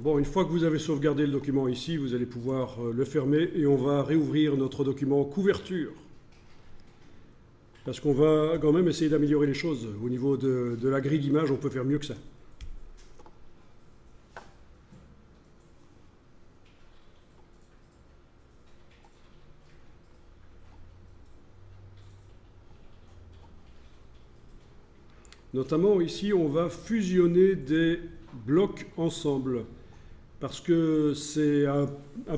Bon, une fois que vous avez sauvegardé le document ici, vous allez pouvoir le fermer et on va réouvrir notre document couverture. Parce qu'on va quand même essayer d'améliorer les choses. Au niveau de la grille d'image, on peut faire mieux que ça. Notamment ici, on va fusionner des blocs ensemble. Parce que c'est un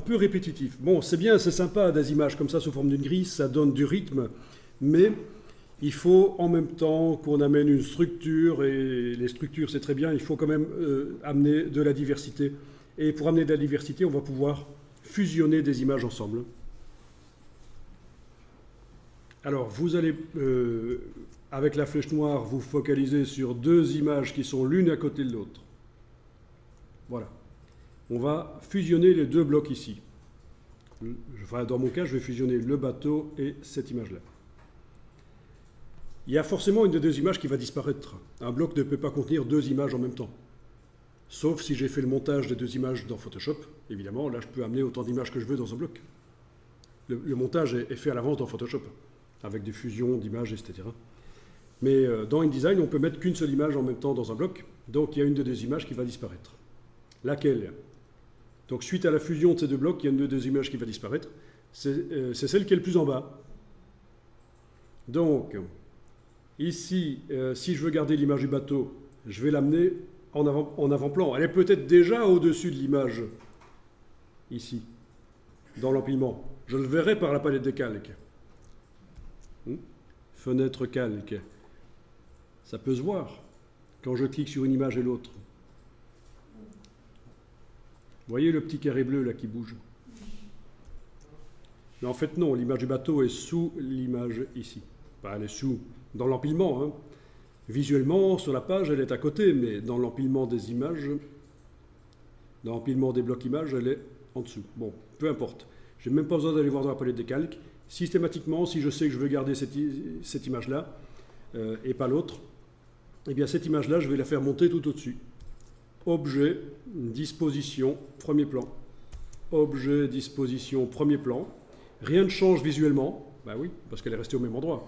peu répétitif. Bon, c'est bien, c'est sympa des images comme ça sous forme d'une grille, ça donne du rythme, mais il faut en même temps qu'on amène une structure, et les structures c'est très bien, il faut quand même amener de la diversité. Et pour amener de la diversité, on va pouvoir fusionner des images ensemble. Alors, vous allez, avec la flèche noire, vous focaliser sur deux images qui sont l'une à côté de l'autre. Voilà. On va fusionner les deux blocs ici. Enfin, dans mon cas, je vais fusionner le bateau et cette image-là. Il y a forcément une des deux images qui va disparaître. Un bloc ne peut pas contenir deux images en même temps. Sauf si j'ai fait le montage des deux images dans Photoshop. Évidemment, là, je peux amener autant d'images que je veux dans un bloc. Le montage est fait à l'avance dans Photoshop, avec des fusions d'images, etc. Mais dans InDesign, on peut mettre qu'une seule image en même temps dans un bloc. Donc, il y a une des deux images qui va disparaître. Laquelle? Donc, suite à la fusion de ces deux blocs, il y a une des deux images qui va disparaître. C'est celle qui est le plus en bas. Donc, ici, si je veux garder l'image du bateau, je vais l'amener en avant-plan. Elle est peut-être déjà au-dessus de l'image, ici, dans l'empilement. Je le verrai par la palette des calques. Fenêtre calque. Ça peut se voir quand je clique sur une image et l'autre. Vous voyez le petit carré bleu là qui bouge? Mais en fait non, l'image du bateau est sous l'image ici. Enfin, elle est sous, dans l'empilement. Hein. Visuellement, sur la page, elle est à côté, mais dans l'empilement des images, dans l'empilement des blocs images, elle est en dessous. Bon, peu importe. Je n'ai même pas besoin d'aller voir dans la palette des calques. Systématiquement, si je sais que je veux garder cette image-là et pas l'autre, eh bien cette image-là, je vais la faire monter tout au-dessus. Objet, disposition, premier plan. Objet, disposition, premier plan. Rien ne change visuellement. Ben oui, parce qu'elle est restée au même endroit.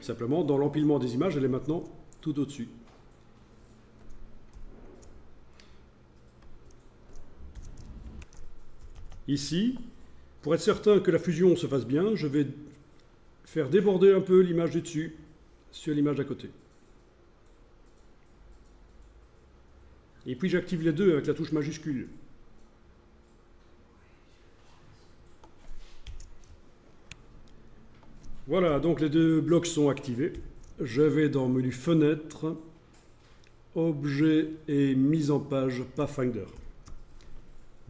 Simplement, dans l'empilement des images, elle est maintenant tout au-dessus. Ici, pour être certain que la fusion se fasse bien, je vais faire déborder un peu l'image du dessus sur l'image d'à côté. Et puis j'active les deux avec la touche majuscule. Voilà, donc les deux blocs sont activés. Je vais dans menu Fenêtre, Objet et mise en page Pathfinder.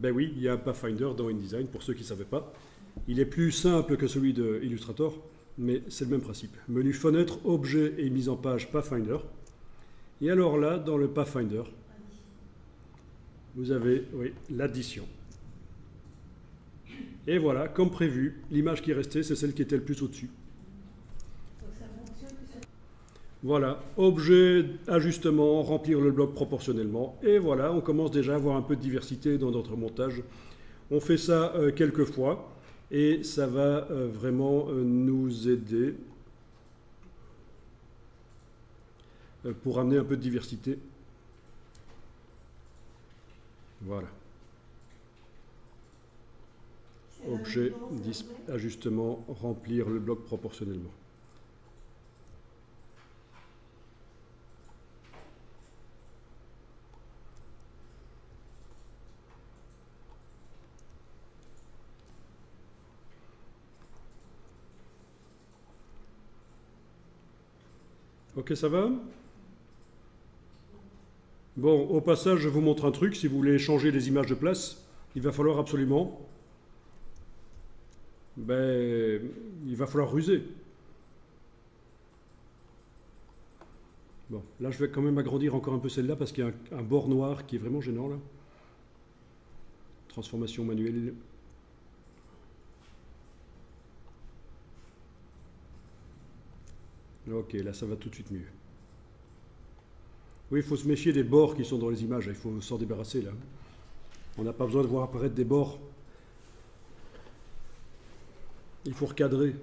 Ben oui, il y a un Pathfinder dans InDesign, pour ceux qui ne savaient pas. Il est plus simple que celui de Illustrator, mais c'est le même principe. Menu Fenêtre, Objet et mise en page Pathfinder. Et alors là, dans le Pathfinder, vous avez l'addition. Et voilà, comme prévu, l'image qui est restée, c'est celle qui était le plus au-dessus. Voilà, objet, ajustement, remplir le bloc proportionnellement. Et voilà, on commence déjà à avoir un peu de diversité dans notre montage. On fait ça quelques fois et ça va vraiment nous aider pour amener un peu de diversité. Voilà. Objet, ajustement, remplir le bloc proportionnellement. Ok, ça va? Bon, au passage, je vous montre un truc. Si vous voulez changer les images de place, il va falloir absolument... il va falloir ruser. Bon, là, je vais quand même agrandir encore un peu celle-là parce qu'il y a un bord noir qui est vraiment gênant, là. Transformation manuelle. Ok, là, ça va tout de suite mieux. Oui, il faut se méfier des bords qui sont dans les images, il faut s'en débarrasser là. On n'a pas besoin de voir apparaître des bords. Il faut recadrer.